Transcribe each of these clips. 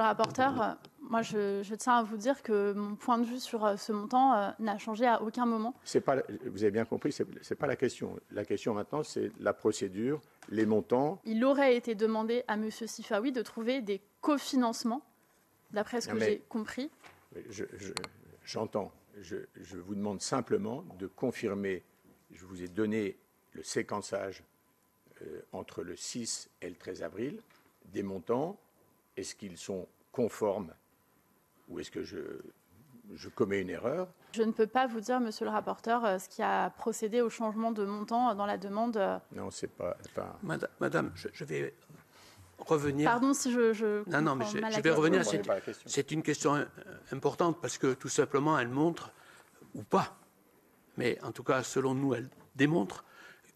rapporteur, moi je tiens à vous dire que mon point de vue sur ce montant n'a changé à aucun moment. Vous avez bien compris, ce n'est pas la question. La question maintenant, c'est la procédure, les montants. Il aurait été demandé à M. Sifaoui de trouver des cofinancements, d'après ce que j'ai compris. J'entends. Je vous demande simplement de confirmer. Je vous ai donné le séquençage entre le 6 et le 13 avril des montants. Est-ce qu'ils sont conformes ou est-ce que je commets une erreur? Je ne peux pas vous dire, monsieur le rapporteur, ce qui a procédé au changement de montant dans la demande. Non, c'est pas. Enfin... Madame, je vais revenir. Pardon si je non, mais je vais revenir. C'est une question importante parce que tout simplement, elle montre, ou pas, mais en tout cas, selon nous, elle démontre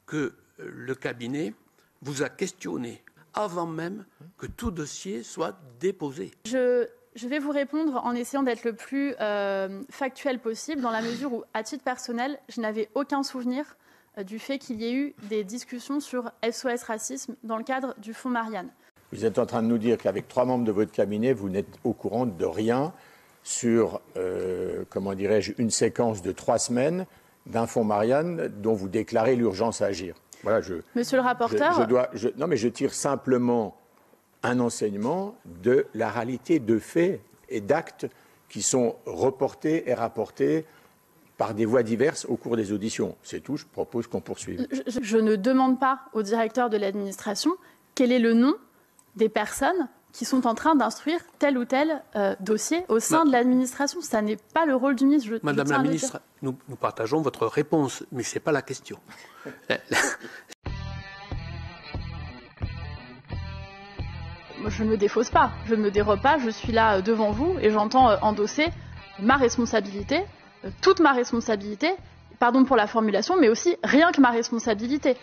que le cabinet vous a questionné avant même que tout dossier soit déposé. Je vais vous répondre en essayant d'être le plus factuel possible, dans la mesure où, à titre personnel, je n'avais aucun souvenir du fait qu'il y ait eu des discussions sur SOS Racisme dans le cadre du Fonds Marianne. Vous êtes en train de nous dire qu'avec 3 membres de votre cabinet, vous n'êtes au courant de rien sur, comment dirais-je, une séquence de 3 semaines d'un Fonds Marianne dont vous déclarez l'urgence à agir. Voilà, Monsieur le rapporteur, non, mais je tire simplement un enseignement de la réalité de faits et d'actes qui sont reportés et rapportés par des voies diverses au cours des auditions. C'est tout, je propose qu'on poursuive. Je ne demande pas au directeur de l'administration quel est le nom des personnes qui sont en train d'instruire tel ou tel dossier au sein de l'administration. Ça n'est pas le rôle du ministre. Madame la ministre, nous partageons votre réponse, mais ce n'est pas la question. Je ne me défausse pas, je ne me dérobe pas, je suis là devant vous et j'entends endosser ma responsabilité, toute ma responsabilité, pardon pour la formulation, mais aussi rien que ma responsabilité.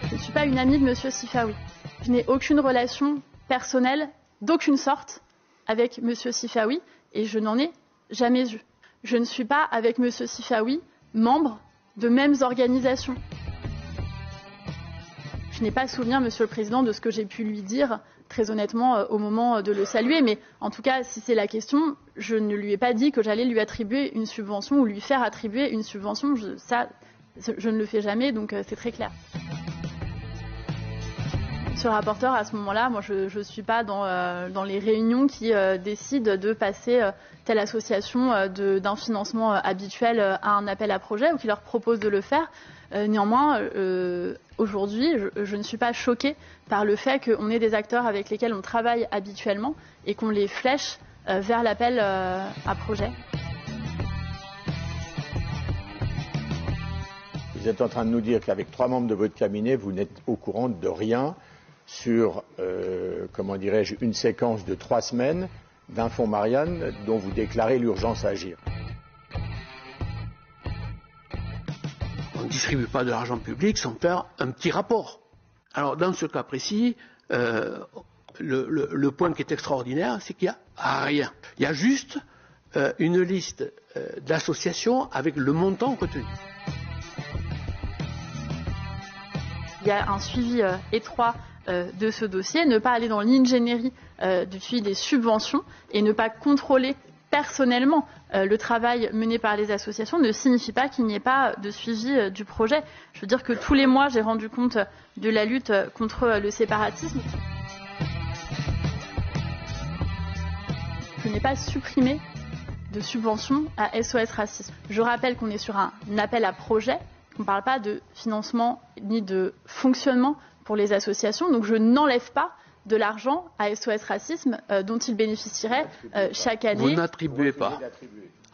Je ne suis pas une amie de M. Sifaoui. Je n'ai aucune relation personnelle d'aucune sorte avec M. Sifaoui et je n'en ai jamais eu. Je ne suis pas, avec M. Sifaoui, membre de mêmes organisations. Je n'ai pas souvenir, Monsieur le Président, de ce que j'ai pu lui dire, très honnêtement, au moment de le saluer. Mais en tout cas, si c'est la question, je ne lui ai pas dit que j'allais lui attribuer une subvention ou lui faire attribuer une subvention. Je ne le fais jamais, donc c'est très clair. Monsieur le rapporteur, à ce moment-là, moi, je ne suis pas dans les réunions qui décident de passer telle association d'un financement habituel à un appel à projet ou qui leur propose de le faire. Néanmoins, aujourd'hui, je ne suis pas choquée par le fait qu'on ait des acteurs avec lesquels on travaille habituellement et qu'on les flèche vers l'appel à projet. Vous êtes en train de nous dire qu'avec 3 membres de votre cabinet, vous n'êtes au courant de rien sur, comment dirais-je, une séquence de 3 semaines d'un Fonds Marianne dont vous déclarez l'urgence à agir. On ne distribue pas de l'argent public sans faire un petit rapport. Alors, dans ce cas précis, le point qui est extraordinaire, c'est qu'il n'y a rien. Il y a juste une liste d'associations avec le montant retenu. Il y a un suivi étroit de ce dossier, ne pas aller dans l'ingénierie du suivi des subventions et ne pas contrôler personnellement le travail mené par les associations ne signifie pas qu'il n'y ait pas de suivi du projet. Je veux dire que tous les mois, j'ai rendu compte de la lutte contre le séparatisme. Je n'ai pas supprimé de subventions à SOS Racisme. Je rappelle qu'on est sur un appel à projet, qu'on ne parle pas de financement ni de fonctionnement pour les associations, donc je n'enlève pas de l'argent à SOS Racisme dont ils bénéficieraient chaque année. Vous n'attribuez pas.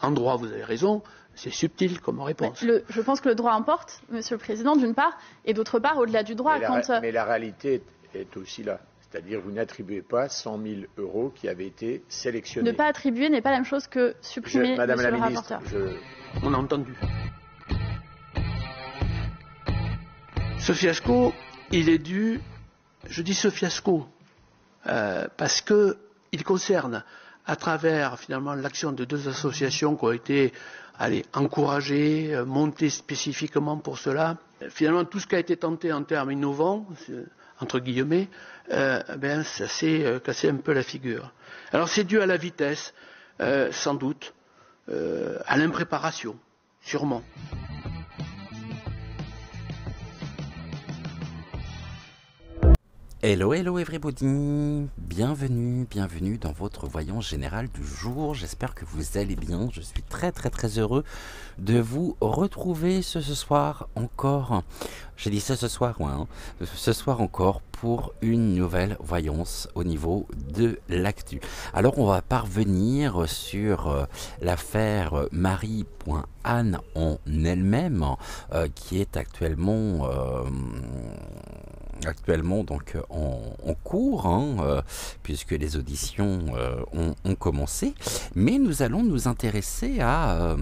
En droit, vous avez raison, c'est subtil comme réponse. Je pense que le droit importe, Monsieur le Président, d'une part, et d'autre part, au-delà du droit. Mais la réalité est aussi là. C'est-à-dire vous n'attribuez pas 100 000 € qui avaient été sélectionnés. Ne pas attribuer n'est pas la même chose que supprimer, Madame Monsieur la le ministre, rapporteur. On a entendu. Ce fiasco, il est dû, je dis ce fiasco, parce qu'il concerne à travers finalement l'action de 2 associations qui ont été encouragées, montées spécifiquement pour cela. Finalement, tout ce qui a été tenté en termes innovants, entre guillemets, ça s'est cassé un peu la figure. Alors c'est dû à la vitesse, sans doute, à l'impréparation, sûrement. Hello, hello everybody, bienvenue dans votre voyance générale du jour, j'espère que vous allez bien, je suis très heureux de vous retrouver ce soir encore, j'ai dit ce soir, ouais, ce soir encore pour une nouvelle voyance au niveau de l'actu. Alors on va parvenir sur l'affaire Marie.Anne en elle-même, qui est actuellement donc en cours, puisque les auditions ont commencé, mais nous allons nous intéresser à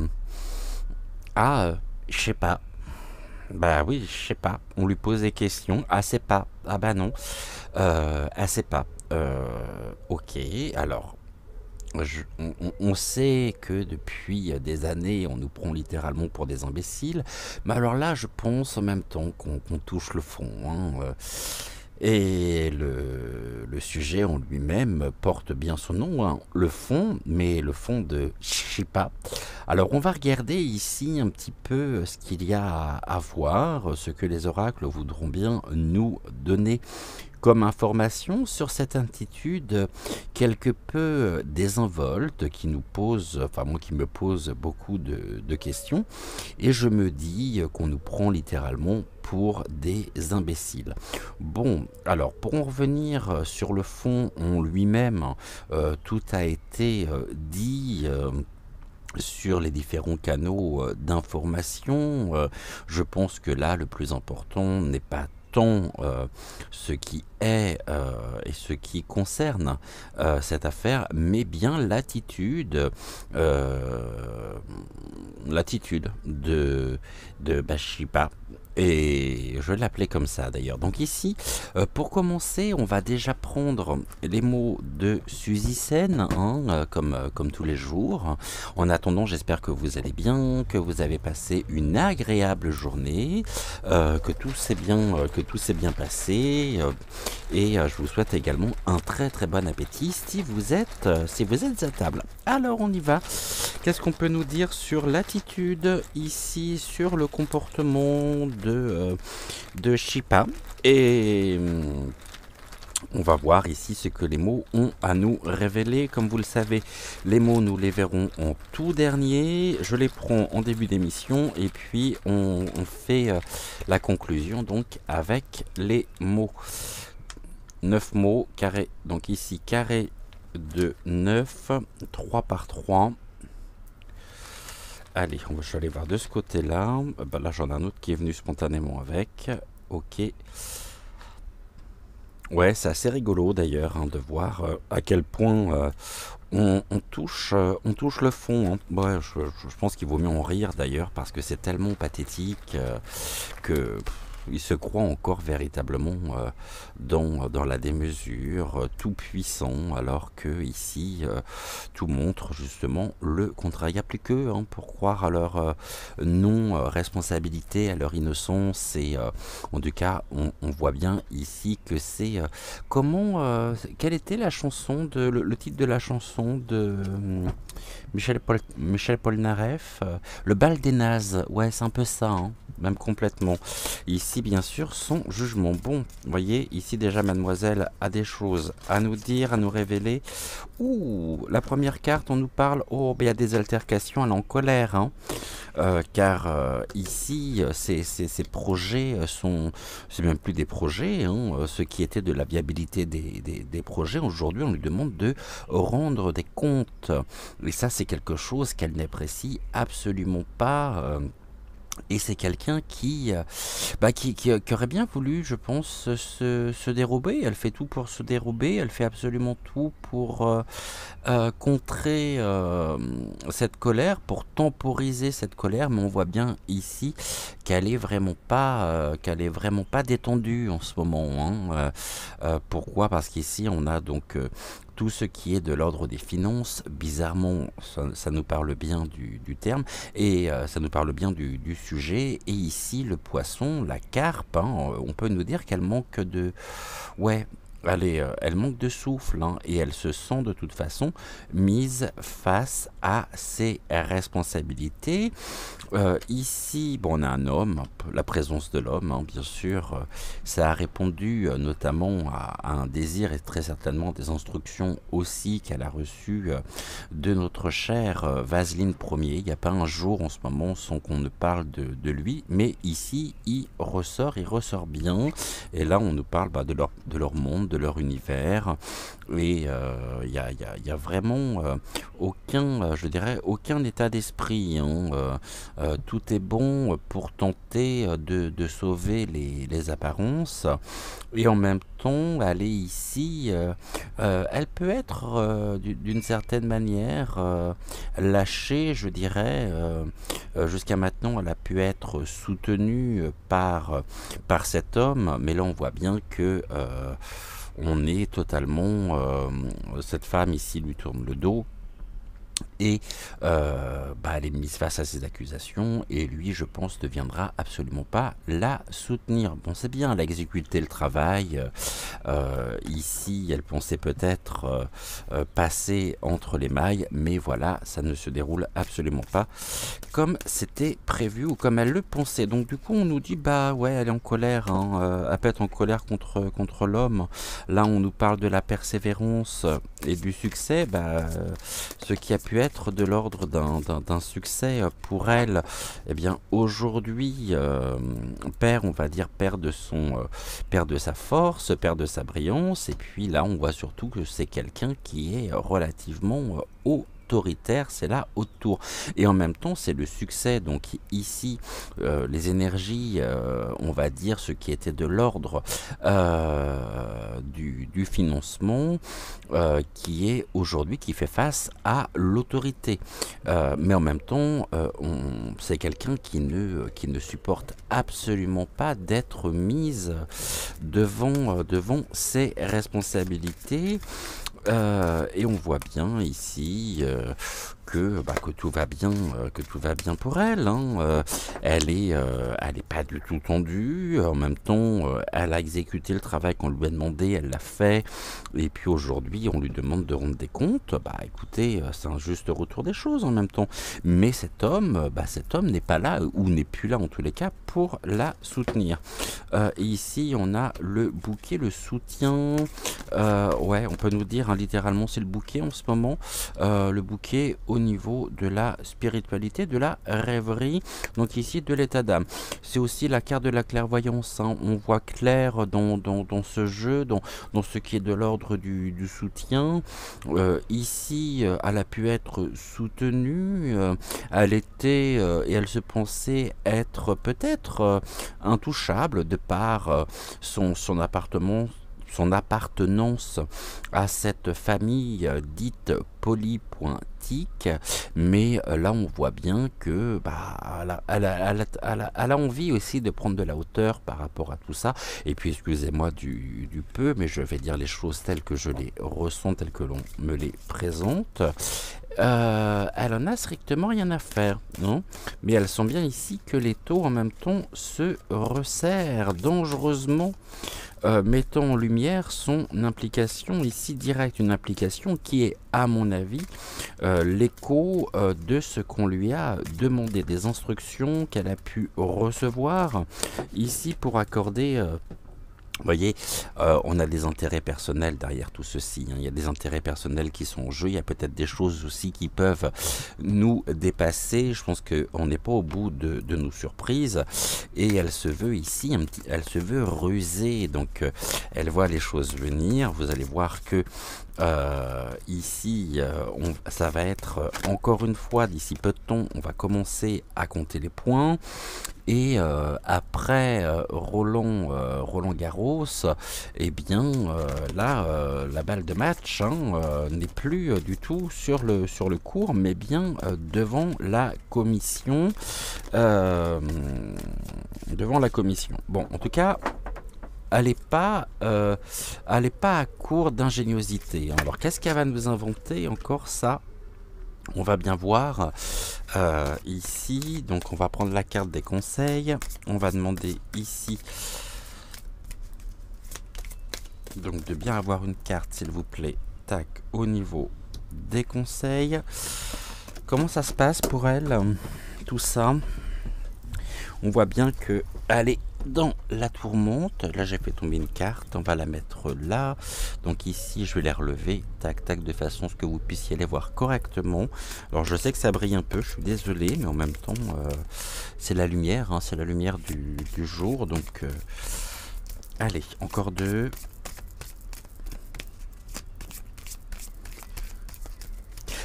je sais pas, bah oui, je sais pas, on lui pose des questions, c'est pas, ah bah non, c'est pas, ok, alors, on sait que depuis des années, on nous prend littéralement pour des imbéciles, mais alors là, je pense en même temps qu'on touche le fond, et le sujet en lui-même porte bien son nom, le fond, mais le fond de Chipa. Alors on va regarder ici un petit peu ce qu'il y a à voir, ce que les oracles voudront bien nous donner comme information sur cette attitude quelque peu désinvolte qui nous pose, enfin moi qui me pose beaucoup de questions, et je me dis qu'on nous prend littéralement pour des imbéciles. Bon, alors pour en revenir sur le fond en lui-même, tout a été dit sur les différents canaux d'information. Je pense que là le plus important n'est pas tant ce qui est et ce qui concerne cette affaire, mais bien l'attitude de Bathsheba. Et je l'appelais comme ça d'ailleurs. Donc ici, pour commencer, on va déjà prendre les mots de Suzy Sen, comme tous les jours. En attendant, j'espère que vous allez bien, que vous avez passé une agréable journée, que tout s'est bien passé. Et je vous souhaite également un très bon appétit si vous êtes à table. Alors on y va. Qu'est-ce qu'on peut nous dire sur l'attitude ici, sur le comportement de Chipa, et on va voir ici ce que les mots ont à nous révéler. Comme vous le savez, les mots nous les verrons en tout dernier, je les prends en début d'émission et puis on fait la conclusion donc avec les mots. 9 mots, carré, donc ici carré de 9, 3 par 3. Allez, je vais aller voir de ce côté-là. Là, j'en ai un autre qui est venu spontanément avec. Ok. Ouais, c'est assez rigolo d'ailleurs de voir à quel point on touche le fond. Ouais, je pense qu'il vaut mieux en rire d'ailleurs parce que c'est tellement pathétique que... il se croit encore véritablement dans la démesure, tout puissant, alors que ici tout montre justement le contraire. Il n'y a plus qu'eux pour croire à leur non-responsabilité, à leur innocence, et en tout cas on voit bien ici que c'est quelle était la chanson le titre de la chanson de Michel Polnareff, le bal des nazes. Ouais, c'est un peu ça, même complètement. Ici, bien sûr, son jugement. Bon, vous voyez, ici déjà, mademoiselle a des choses à nous dire, à nous révéler. Ouh, la première carte, on nous parle, il y a des altercations, elle est en colère, car ici, ces projets sont, c'est même plus des projets, ce qui était de la viabilité des projets, aujourd'hui, on lui demande de rendre des comptes. Et ça, c'est quelque chose qu'elle n'apprécie absolument pas. Et c'est quelqu'un qui aurait bien voulu, je pense, se dérober. Elle fait tout pour se dérober, elle fait absolument tout pour contrer cette colère, pour temporiser cette colère, mais on voit bien ici qu'elle est vraiment pas détendue en ce moment. Pourquoi? Parce qu'ici on a donc tout ce qui est de l'ordre des finances, bizarrement, ça nous parle bien du terme, et ça nous parle bien du sujet. Et ici, le poisson, la carpe, hein, on peut nous dire qu'elle manque de... Ouais, elle manque de souffle, hein, et elle se sent de toute façon mise face à ses responsabilités. Ici, bon, on a un homme, la présence de l'homme, hein, bien sûr, ça a répondu notamment à un désir et très certainement des instructions aussi qu'elle a reçues de notre chère Vaseline Ier. Il n'y a pas un jour en ce moment sans qu'on ne parle de lui, mais ici, il ressort bien. Et là, on nous parle de leur monde, de leur univers, et il y a vraiment aucun, je dirais, aucun état d'esprit, hein. Tout est bon pour tenter de sauver les apparences, et en même temps, elle est ici, elle peut être d'une certaine manière lâchée, je dirais. Jusqu'à maintenant, elle a pu être soutenue par cet homme, mais là on voit bien que on est totalement... cette femme ici lui tourne le dos. Et elle est mise face à ces accusations, et lui, je pense, ne viendra absolument pas la soutenir. Bon, c'est bien, elle a exécuté le travail. Ici, elle pensait peut-être passer entre les mailles, mais voilà, ça ne se déroule absolument pas comme c'était prévu ou comme elle le pensait. Donc du coup, on nous dit, bah ouais, elle est en colère, hein, elle peut être en colère contre l'homme. Là, on nous parle de la persévérance et du succès, ce qui a pu être de l'ordre d'un succès pour elle, eh bien aujourd'hui perd de sa force, perd de sa brillance. Et puis là, on voit surtout que c'est quelqu'un qui est relativement autoritaire, c'est là autour, et en même temps c'est le succès. Donc ici les énergies, on va dire ce qui était de l'ordre du financement, qui est aujourd'hui, qui fait face à l'autorité, mais en même temps c'est quelqu'un qui ne supporte absolument pas d'être mise devant ses responsabilités. Et on voit bien ici que tout va bien pour elle, hein. Elle est pas du tout tendue. En même temps, elle a exécuté le travail qu'on lui a demandé, elle l'a fait. Et puis aujourd'hui, on lui demande de rendre des comptes. Écoutez, c'est un juste retour des choses en même temps. Mais cet homme n'est pas là, ou n'est plus là en tous les cas, pour la soutenir. Et ici, on a le bouquet, le soutien. Ouais, on peut nous dire, hein, littéralement, c'est le bouquet en ce moment. Le bouquet au niveau de la spiritualité, de la rêverie, donc ici de l'état d'âme. C'est aussi la carte de la clairvoyance, hein. On voit clair dans ce jeu, dans ce qui est de l'ordre du soutien. Ici, elle a pu être soutenue, elle était et elle se pensait être peut-être intouchable de par son appartenance à cette famille dite polypointique, mais là on voit bien que elle a envie aussi de prendre de la hauteur par rapport à tout ça. Et puis excusez-moi du peu, mais je vais dire les choses telles que je les ressens, telles que l'on me les présente. Elle en a strictement rien à faire, non? Mais elle sent bien ici que l'étau en même temps se resserre dangereusement, mettant en lumière son implication ici directe, une implication qui est, à mon avis, l'écho de ce qu'on lui a demandé, des instructions qu'elle a pu recevoir ici pour accorder... Vous voyez, on a des intérêts personnels derrière tout ceci, hein. Il y a des intérêts personnels qui sont en jeu. Il y a peut-être des choses aussi qui peuvent nous dépasser. Je pense qu'on n'est pas au bout de nos surprises. Et elle se veut ici, elle se veut rusée. Donc, elle voit les choses venir. Vous allez voir que ici, ça va être encore une fois, d'ici peu de temps, on va commencer à compter les points. Et après Roland Garros, eh bien là, la balle de match, hein, n'est plus du tout sur le court, mais bien devant la commission. Bon, en tout cas, elle est pas à court d'ingéniosité. Alors qu'est-ce qu'elle va nous inventer encore ça? On va bien voir ici. Donc on va prendre la carte des conseils. On va demander ici donc de bien avoir une carte, s'il vous plaît. Tac, au niveau des conseils. Comment ça se passe pour elle, tout ça? On voit bien que elle est dans la tourmente. Là, j'ai fait tomber une carte. On va la mettre là. Donc ici, je vais les relever. Tac, tac, de façon à ce que vous puissiez les voir correctement. Alors, je sais que ça brille un peu. Je suis désolé, mais en même temps, c'est la lumière. Hein, c'est la lumière du jour. Donc, allez, encore deux.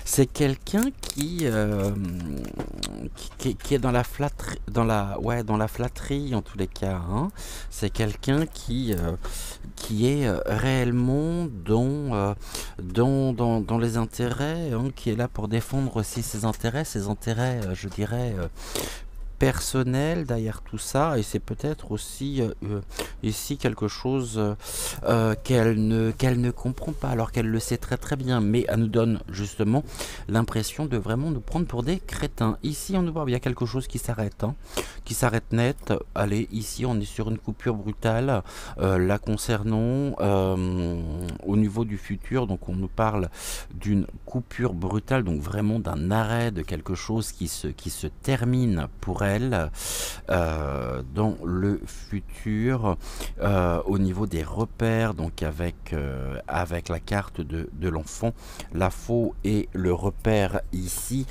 C'est quelqu'un qui est dans la flatterie, dans la flatterie en tous les cas. Hein. C'est quelqu'un qui est réellement dans les intérêts, hein, qui est là pour défendre aussi ses intérêts, je dirais, personnel derrière tout ça, et c'est peut-être aussi ici quelque chose qu'elle ne comprend pas, alors qu'elle le sait très très bien, mais elle nous donne justement l'impression de vraiment nous prendre pour des crétins. Ici on nous voit, il y a quelque chose qui s'arrête, hein, qui s'arrête net. Allez, ici on est sur une coupure brutale la concernant au niveau du futur, donc on nous parle d'une coupure brutale, donc vraiment d'un arrêt de quelque chose qui se termine pour elle dans le futur au niveau des repères, donc avec la carte de l'enfant, la faux et le repère ici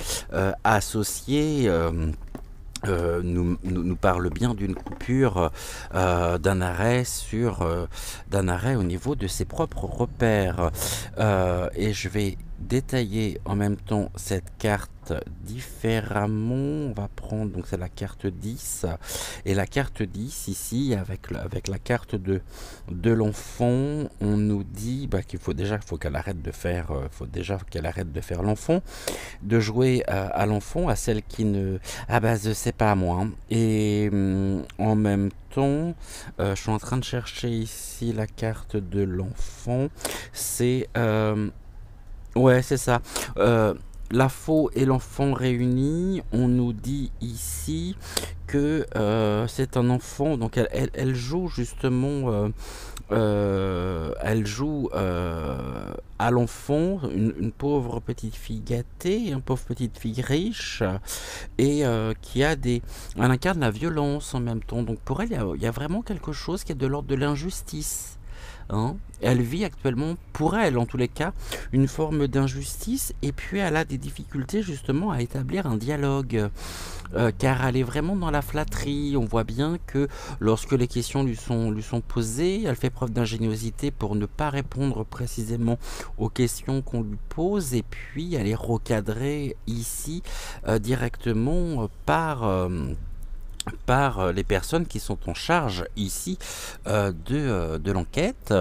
associés. Nous parle bien d'une coupure, d'un arrêt au niveau de ses propres repères. Et je vais détailler en même temps cette carte différemment. On va prendre, donc c'est la carte 10, et la carte 10 ici avec la carte de l'enfant, on nous dit qu'il faut qu'elle arrête de faire l'enfant, de jouer à l'enfant, à celle qui ne c'est pas à moi, hein. Et en même temps, je suis en train de chercher ici la carte de l'enfant, c'est ouais, c'est ça. La faux et l'enfant réunis, on nous dit ici que c'est un enfant, donc elle joue justement, elle joue à l'enfant, une pauvre petite fille gâtée, une pauvre petite fille riche, et qui elle incarne la violence en même temps. Donc pour elle, il y a vraiment quelque chose qui est de l'ordre de l'injustice. Hein. Elle vit actuellement, pour elle en tous les cas, une forme d'injustice, et puis elle a des difficultés justement à établir un dialogue, car elle est vraiment dans la flatterie. On voit bien que lorsque les questions lui sont posées, elle fait preuve d'ingéniosité pour ne pas répondre précisément aux questions qu'on lui pose, et puis elle est recadrée ici directement par les personnes qui sont en charge ici de l'enquête,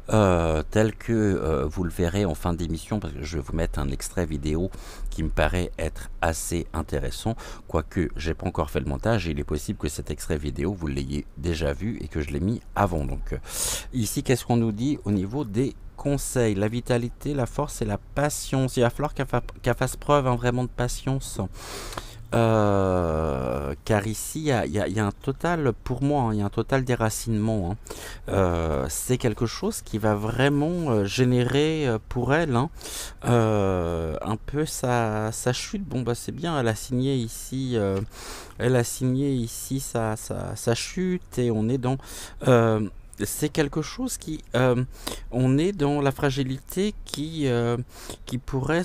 telle que vous le verrez en fin d'émission, parce que je vais vous mettre un extrait vidéo qui me paraît être assez intéressant, quoique j'ai pas encore fait le montage, et il est possible que cet extrait vidéo vous l'ayez déjà vu et que je l'ai mis avant. Donc ici, qu'est-ce qu'on nous dit au niveau des conseils? La vitalité, la force et la patience. Il va falloir qu'elle fasse preuve vraiment de patience. Car ici il y a un total, pour moi, hein, il y a un total déracinement, hein. C'est quelque chose qui va vraiment générer pour elle, hein, un peu sa chute. Bon c'est bien, elle a signé ici sa chute, et on est dans c'est quelque chose qui on est dans la fragilité qui pourrait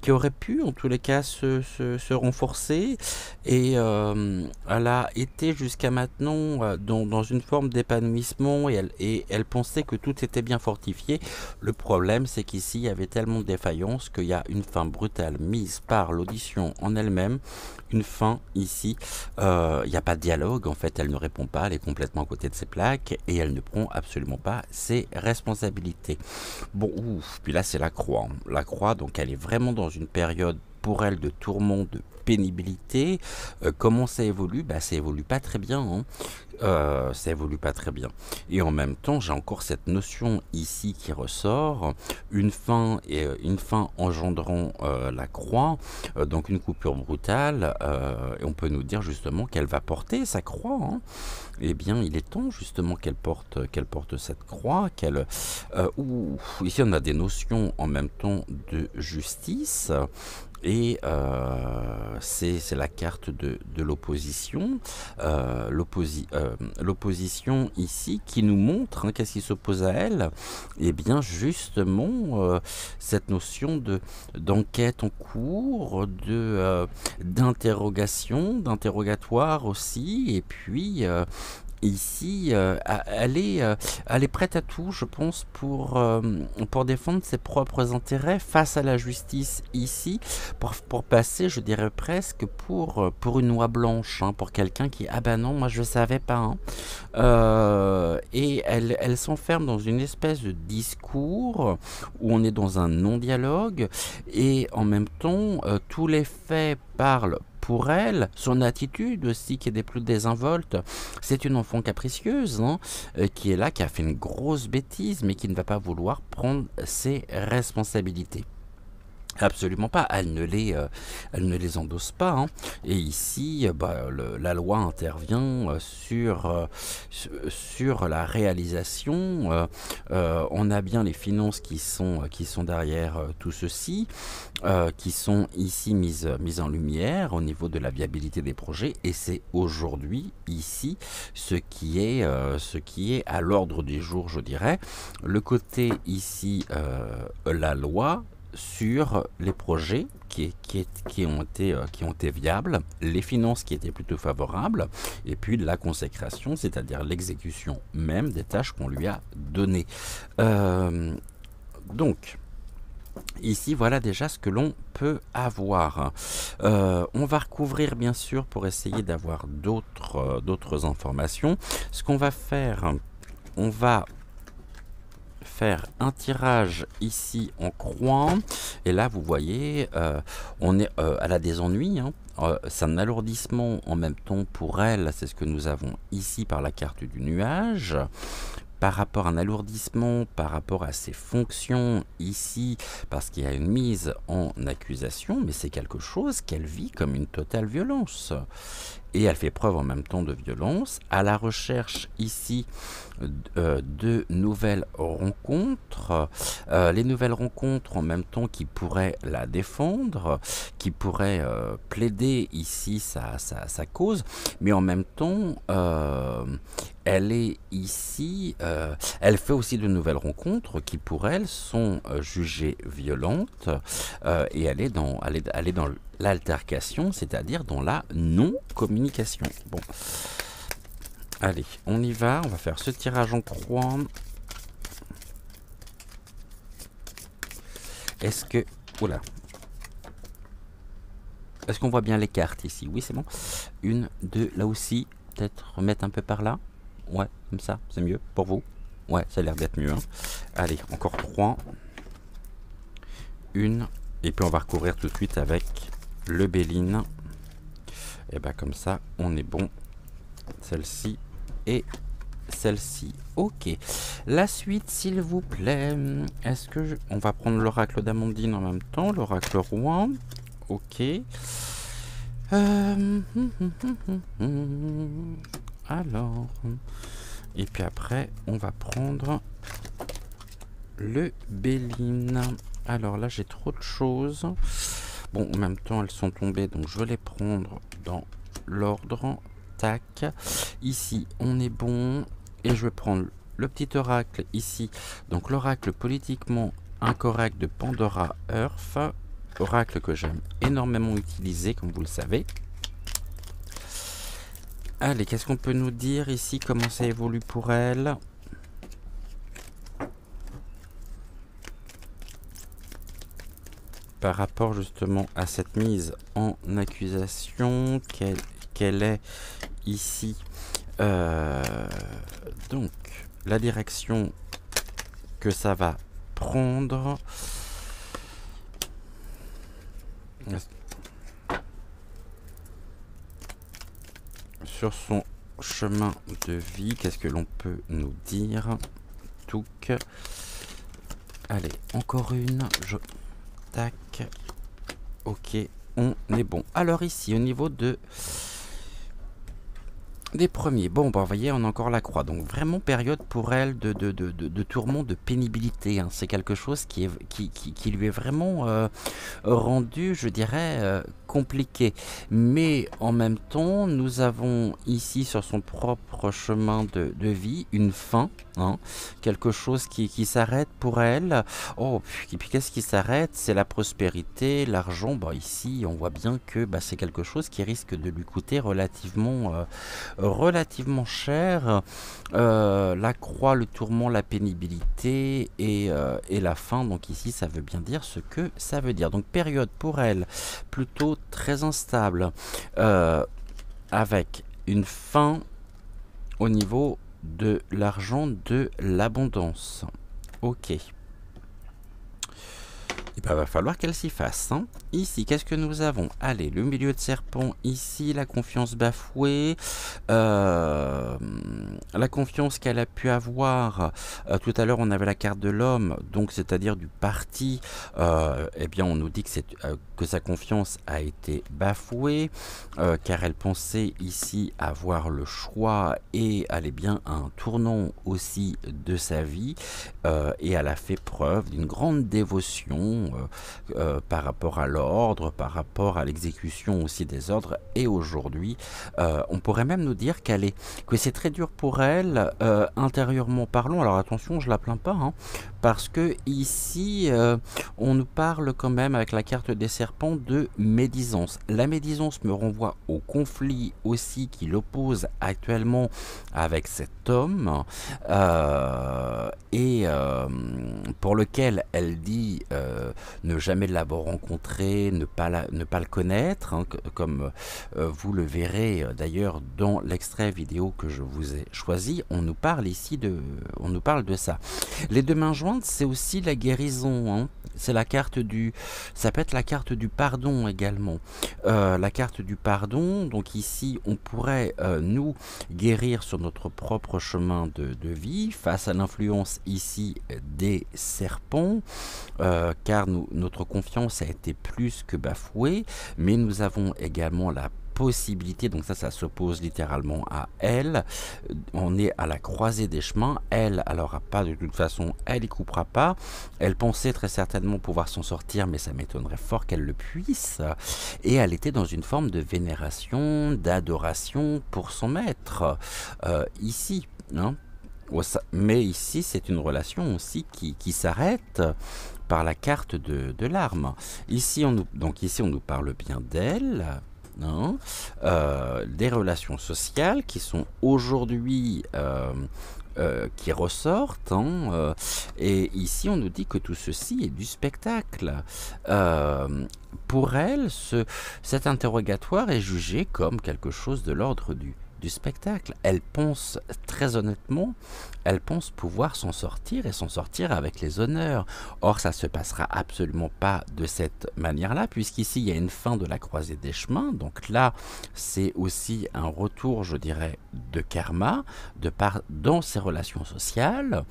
qui aurait pu en tous les cas se renforcer, et elle a été jusqu'à maintenant dans une forme d'épanouissement, et elle pensait que tout était bien fortifié. Le problème, c'est qu'ici il y avait tellement de défaillances qu'il y a une fin brutale mise par l'audition en elle-même, une fin ici, il n'y a pas de dialogue en fait, elle ne répond pas, elle est complètement à côté de ses plaques, et elle ne prend absolument pas ses responsabilités. Bon, puis là c'est la croix, donc elle est vraiment dans une période pour elle de tourments, de pénibilité. Comment ça évolue? Ça évolue pas très bien, hein. Ça évolue pas très bien. Et en même temps, j'ai encore cette notion ici qui ressort, une fin engendrant la croix, donc une coupure brutale, et on peut nous dire justement qu'elle va porter sa croix, hein. Eh bien, il est temps justement qu'elle porte cette croix, ici on a des notions en même temps de justice. Et c'est la carte de l'opposition, l'opposition ici qui nous montre, hein, qu'est-ce qui s'oppose à elle? Eh bien justement cette notion d'enquête en cours, d'interrogation, d'interrogatoire aussi, et puis ici, elle est prête à tout, je pense, pour défendre ses propres intérêts face à la justice ici, pour passer, je dirais presque, pour une oie blanche, hein, pour quelqu'un qui, ah ben non, moi je ne savais pas, hein. Et elle s'enferme dans une espèce de discours où on est dans un non-dialogue, et en même temps, tous les faits parlent pour elle, son attitude aussi qui est des plus désinvolte. C'est une enfant capricieuse, hein, qui est là, qui a fait une grosse bêtise, mais qui ne va pas vouloir prendre ses responsabilités. Absolument pas, elle ne les endosse pas, hein. Et ici, la loi intervient sur la réalisation. On a bien les finances qui sont derrière tout ceci, qui sont ici mises en lumière au niveau de la viabilité des projets, et c'est aujourd'hui ici ce qui est à l'ordre du jour, je dirais. Le côté ici, la loi sur les projets qui ont été viables, les finances qui étaient plutôt favorables, et puis la consécration, c'est-à-dire l'exécution même des tâches qu'on lui a données. Donc, ici, voilà déjà ce que l'on peut avoir. On va recouvrir, bien sûr, pour essayer d'avoir d'autres informations. Ce qu'on va faire, on va faire un tirage ici en croix, et là vous voyez elle a des ennuis, hein. C'est un alourdissement en même temps pour elle, c'est ce que nous avons ici par la carte du nuage, par rapport à un alourdissement, par rapport à ses fonctions ici, parce qu'il y a une mise en accusation, mais c'est quelque chose qu'elle vit comme une totale violence. Et elle fait preuve en même temps de violence, à la recherche ici de nouvelles rencontres, les nouvelles rencontres en même temps qui pourraient la défendre, qui pourraient plaider ici sa cause, mais en même temps elle est ici, elle fait aussi de nouvelles rencontres qui pour elle sont jugées violentes, et elle est dans l'altercation, c'est-à-dire dans la non-communication. Bon, allez, on y va, on va faire ce tirage en croix. Est-ce que... Oula. Est-ce qu'on voit bien les cartes ici? Oui, c'est bon. Une, deux, là aussi. Peut-être remettre un peu par là. Ouais, comme ça, c'est mieux pour vous. Ouais, ça a l'air d'être mieux, hein. Allez, encore 3. Une. Et puis on va recouvrir tout de suite avec le Béline. Et bien comme ça, on est bon. Celle-ci et celle-ci. Ok. La suite, s'il vous plaît. Est-ce que on va prendre l'oracle d'Amandine en même temps, l'oracle roi. Ok. Alors. Et puis après, on va prendre le Béline. Alors là, j'ai trop de choses. Bon, en même temps, elles sont tombées, donc je vais les prendre dans l'ordre. Tac. Ici, on est bon. Et je vais prendre le petit oracle ici. Donc l'oracle politiquement incorrect de Pandora Earth. Oracle que j'aime énormément utiliser, comme vous le savez. Allez, qu'est-ce qu'on peut nous dire ici? Comment ça évolue pour elle? Par rapport justement à cette mise en accusation qu'elle est ici. Donc, la direction que ça va prendre. Sur son chemin de vie, qu'est-ce que l'on peut nous dire? Touc. Allez, encore une. Tac. Ok, on est bon. Alors ici, au niveau des premiers, bon, bah, vous voyez, on a encore la croix. Donc vraiment période pour elle de tourment, de pénibilité. Hein. C'est quelque chose qui lui est vraiment rendu, je dirais, compliqué. Mais en même temps, nous avons ici sur son propre chemin de vie une fin. Hein, quelque chose qui s'arrête pour elle. Oh, et puis qu'est-ce qui s'arrête? C'est la prospérité, l'argent. Bon, ici, on voit bien que bah, c'est quelque chose qui risque de lui coûter relativement cher. La croix, le tourment, la pénibilité et la fin. Donc ici, ça veut bien dire ce que ça veut dire. Donc période pour elle plutôt très instable, avec une fin au niveau de l'argent, de l'abondance. Ok. Il va falloir qu'elle s'y fasse. Hein. Ici, qu'est-ce que nous avons? Allez, le milieu de serpent, ici, la confiance bafouée. La confiance qu'elle a pu avoir. Tout à l'heure, on avait la carte de l'homme, donc c'est-à-dire du parti. Eh bien, on nous dit que sa confiance a été bafouée, car elle pensait ici avoir le choix et elle est bien à un tournant aussi de sa vie. Et elle a fait preuve d'une grande dévotion par rapport à l'ordre, par rapport à l'exécution aussi des ordres. Et aujourd'hui, on pourrait même nous dire que c'est très dur pour elle, intérieurement parlant. Alors attention, je la plains pas, hein, parce que ici, on nous parle quand même avec la carte des serpents de médisance. La médisance me renvoie au conflit aussi qui l'oppose actuellement avec cet homme, et pour lequel elle dit ne jamais l'avoir rencontré, ne pas le connaître, hein, comme vous le verrez d'ailleurs dans l'extrait vidéo que je vous ai choisi. On nous parle ici de ça. Les deux mains jointes, c'est aussi la guérison. Hein. C'est la carte ça peut être la carte du pardon également. La carte du pardon. Donc ici, on pourrait nous guérir sur notre propre chemin de vie face à l'influence ici des serpents, car notre confiance a été plus que bafouée, mais nous avons également la possibilité, donc ça s'oppose littéralement à elle. On est à la croisée des chemins. Elle n'aura pas, de toute façon, elle y coupera pas. Elle pensait très certainement pouvoir s'en sortir, mais ça m'étonnerait fort qu'elle le puisse. Et elle était dans une forme de vénération, d'adoration pour son maître. Ici, hein. Mais ici, c'est une relation aussi qui s'arrête par la carte de l'arme. Ici, on nous parle bien d'elle. Hein, des relations sociales qui sont aujourd'hui qui ressortent, hein, et ici on nous dit que tout ceci est du spectacle. Pour elle, cet interrogatoire est jugé comme quelque chose de l'ordre du spectacle. Elle pense, très honnêtement, elle pense pouvoir s'en sortir et s'en sortir avec les honneurs. Or, ça ne se passera absolument pas de cette manière-là, puisqu'ici, il y a une fin de la croisée des chemins. Donc là, c'est aussi un retour, je dirais, de karma, dans ses relations sociales.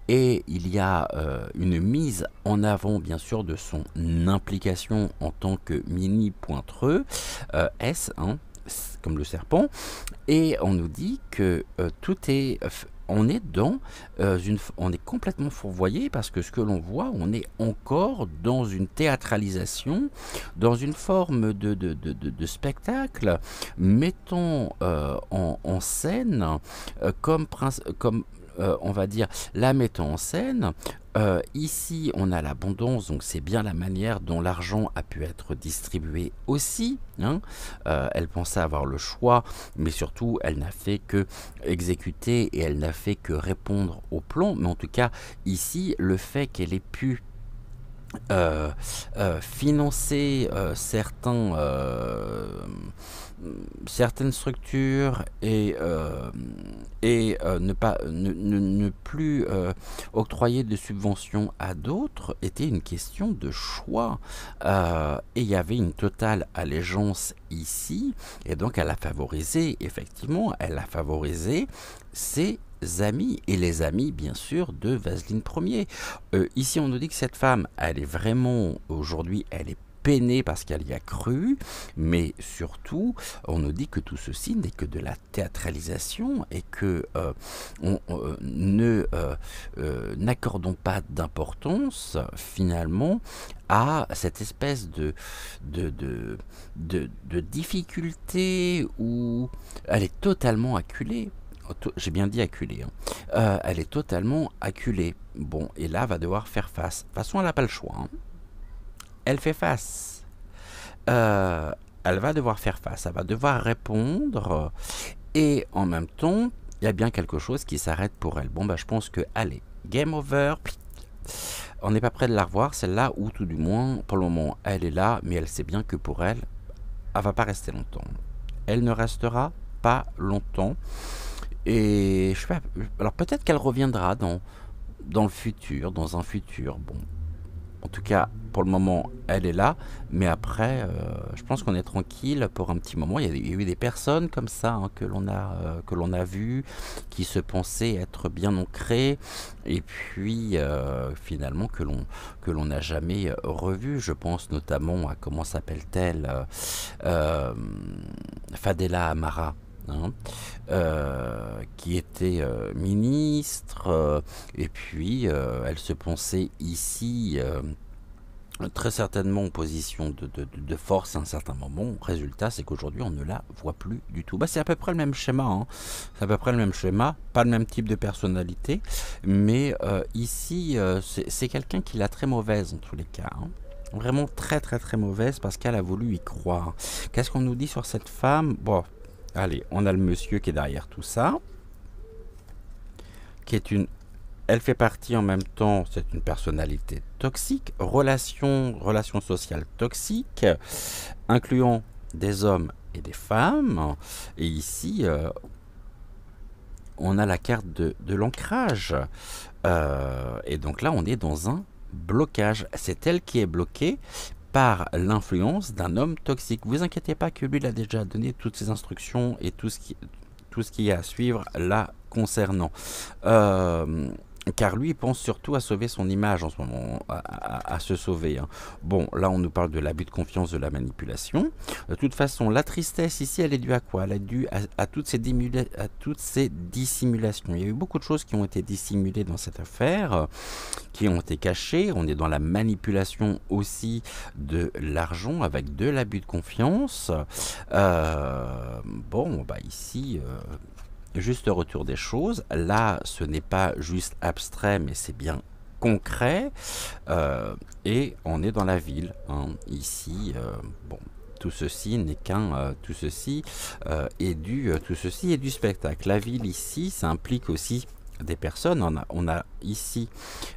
Et il y a une mise en avant, bien sûr, de son implication en tant que mini-pointreux, S, hein, comme le serpent, et on nous dit que tout est... On est on est complètement fourvoyé parce que ce que l'on voit, on est encore dans une théâtralisation, dans une forme de spectacle, mettant en scène comme on va dire, la mettant en scène. Ici, on a l'abondance, donc c'est bien la manière dont l'argent a pu être distribué aussi. Hein. Elle pensait avoir le choix, mais surtout, elle n'a fait que exécuter et elle n'a fait que répondre au plan. Mais en tout cas, ici, le fait qu'elle ait pu financer certaines structures et ne plus octroyer de subventions à d'autres était une question de choix. Et il y avait une totale allégeance ici, et donc elle a favorisé ses amis, et les amis bien sûr de Vasling Ier. Ici on nous dit que cette femme, elle est vraiment, aujourd'hui, elle est peinée parce qu'elle y a cru, mais surtout on nous dit que tout ceci n'est que de la théâtralisation et que n'accordons pas d'importance finalement à cette espèce de difficulté où elle est totalement acculée. J'ai bien dit acculée. Elle est totalement acculée. Bon, et là, va devoir faire face. De toute façon, elle n'a pas le choix. Hein. Elle fait face. Elle va devoir faire face. Elle va devoir répondre. Et en même temps, il y a bien quelque chose qui s'arrête pour elle. Bon, bah, je pense que, allez, game over. On n'est pas prêt de la revoir, celle-là, ou tout du moins, pour le moment, elle est là, mais elle sait bien que pour elle, elle va pas rester longtemps. Elle ne restera pas longtemps. Et je sais pas, alors peut-être qu'elle reviendra dans le futur, dans un futur. Bon, en tout cas, pour le moment, elle est là. Mais après, je pense qu'on est tranquille pour un petit moment. Il y a eu des personnes comme ça hein, que l'on a vues, qui se pensaient être bien ancrées, et puis finalement que l'on n'a jamais revues. Je pense notamment à comment s'appelle-t-elle, Fadela Amara. Hein, qui était ministre, et puis elle se pensait ici très certainement en position de force à un certain moment. Résultat, c'est qu'aujourd'hui on ne la voit plus du tout. Bah, c'est à peu près le même schéma, hein. C'est à peu près le même schéma, pas le même type de personnalité, mais ici c'est quelqu'un qui l'a très mauvaise en tous les cas, hein. Vraiment très très très mauvaise parce qu'elle a voulu y croire. Qu'est-ce qu'on nous dit sur cette femme? Bon, allez, on a le monsieur qui est derrière tout ça, qui est elle fait partie en même temps, c'est une personnalité toxique, relation sociale toxique, incluant des hommes et des femmes. Et ici, on a la carte de l'ancrage. Et donc là, on est dans un blocage. C'est elle qui est bloquée par l'influence d'un homme toxique. Vous inquiétez pas que lui, il a déjà donné toutes ses instructions et tout ce qui est à suivre là concernant. Car lui, il pense surtout à sauver son image en ce moment, à se sauver. Hein. Bon, là, on nous parle de l'abus de confiance, de la manipulation. De toute façon, la tristesse ici, elle est due à quoi? Elle est due à toutes ces dissimulations. Il y a eu beaucoup de choses qui ont été dissimulées dans cette affaire, qui ont été cachées. On est dans la manipulation aussi de l'argent avec de l'abus de confiance. Bon, bah ici... juste retour des choses, là ce n'est pas juste abstrait mais c'est bien concret, et on est dans la ville, hein. Ici bon, tout ceci n'est qu'un tout ceci est du spectacle. La ville ici, ça implique aussi des personnes. On a ici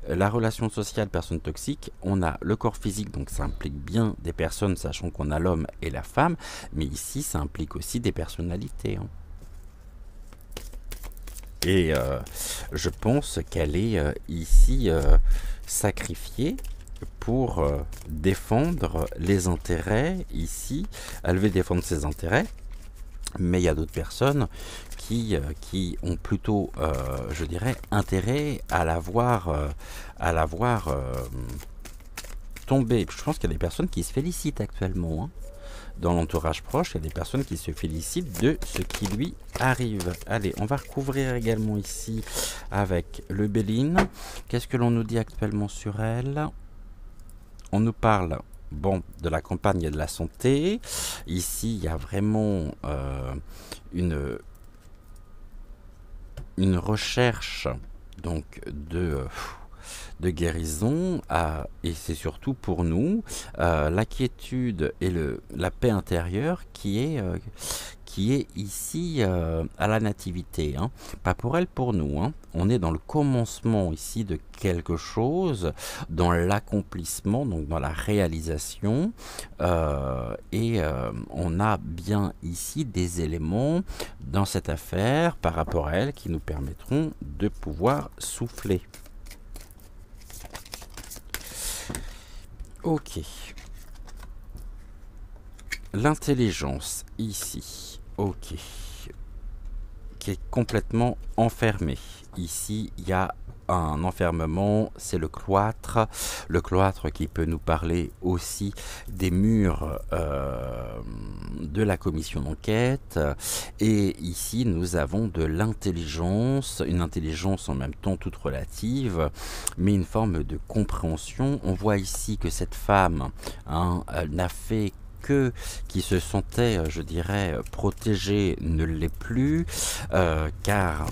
la relation sociale, personne toxique, on a le corps physique, donc ça implique bien des personnes, sachant qu'on a l'homme et la femme, mais ici ça implique aussi des personnalités, hein. Et je pense qu'elle est ici sacrifiée pour défendre les intérêts ici. Elle veut défendre ses intérêts, mais il y a d'autres personnes qui ont plutôt, je dirais, intérêt à la voir tomber. Je pense qu'il y a des personnes qui se félicitent actuellement, hein. Dans l'entourage proche, il y a des personnes qui se félicitent de ce qui lui arrive. Allez, on va recouvrir également ici avec le Béline. Qu'est-ce que l'on nous dit actuellement sur elle? On nous parle, bon, de la campagne et de la santé. Ici, il y a vraiment une recherche donc de guérison, et c'est surtout pour nous la quiétude et la paix intérieure qui qui est ici à la nativité, hein. Pas pour elle, pour nous, hein. On est dans le commencement ici de quelque chose, dans l'accomplissement, donc dans la réalisation, et on a bien ici des éléments dans cette affaire par rapport à elle qui nous permettront de pouvoir souffler. Ok. L'intelligence ici, ok, qui est complètement enfermée. Ici, il y a un enfermement, c'est le cloître qui peut nous parler aussi des murs de la commission d'enquête. Et ici, nous avons de l'intelligence, une intelligence en même temps toute relative, mais une forme de compréhension. On voit ici que cette femme, hein, elle n'a fait que qui se sentait, je dirais, protégée ne l'est plus, car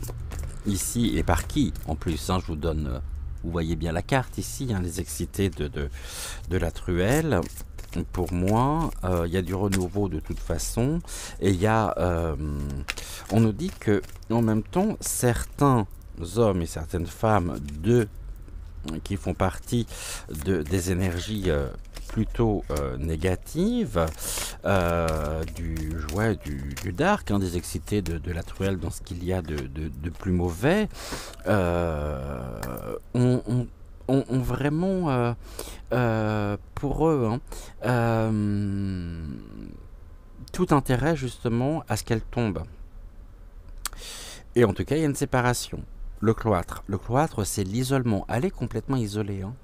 ici, et par qui en plus, hein, je vous donne, vous voyez bien la carte ici, hein, les excités de la truelle. Pour moi, il y a du renouveau de toute façon, et il y a, on nous dit que en même temps, certains hommes et certaines femmes qui font partie des énergies plutôt négative, du dark, hein, des excités de la truelle dans ce qu'il y a de plus mauvais, ont vraiment pour eux tout intérêt justement à ce qu'elle tombe. Et en tout cas, il y a une séparation. Le cloître, c'est l'isolement. Elle est complètement isolée, hein.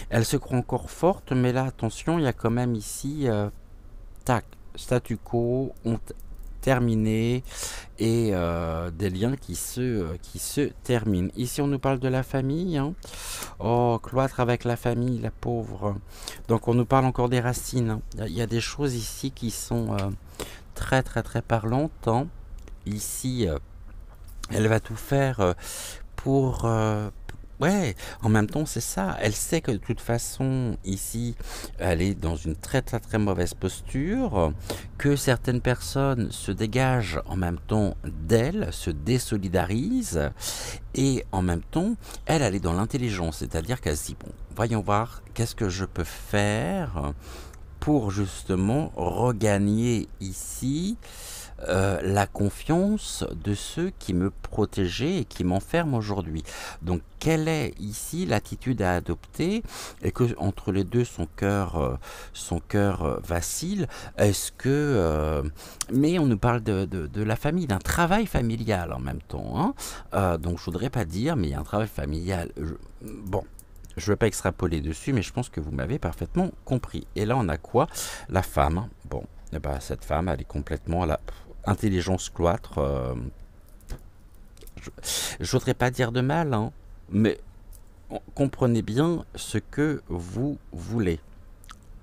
Elle se croit encore forte, mais là, attention, il y a quand même ici, statu quo, ont terminé, et des liens qui se terminent. Ici, on nous parle de la famille, hein. Oh, cloître avec la famille, la pauvre. Donc, on nous parle encore des racines, hein. Il y a des choses ici qui sont très, très, très parlantes, hein. Ici, elle va tout faire pour... ouais, en même temps, c'est ça. Elle sait que de toute façon, ici, elle est dans une très très très mauvaise posture, que certaines personnes se dégagent en même temps d'elle, se désolidarisent, et en même temps, elle est dans l'intelligence, c'est-à-dire qu'elle se dit, bon, voyons voir, qu'est-ce que je peux faire pour justement regagner ici la confiance de ceux qui me protégeaient et qui m'enferment aujourd'hui. Donc, quelle est ici l'attitude à adopter, et que entre les deux son cœur vacille. Est-ce que mais on nous parle de la famille, d'un travail familial en même temps, hein. Donc, je voudrais pas dire, mais il y a un travail familial. Bon. Je ne vais pas extrapoler dessus, mais je pense que vous m'avez parfaitement compris. Et là, on a quoi? La femme. Bon, eh ben, cette femme, elle est complètement à la intelligence cloître. Je ne voudrais pas dire de mal, hein, mais comprenez bien ce que vous voulez.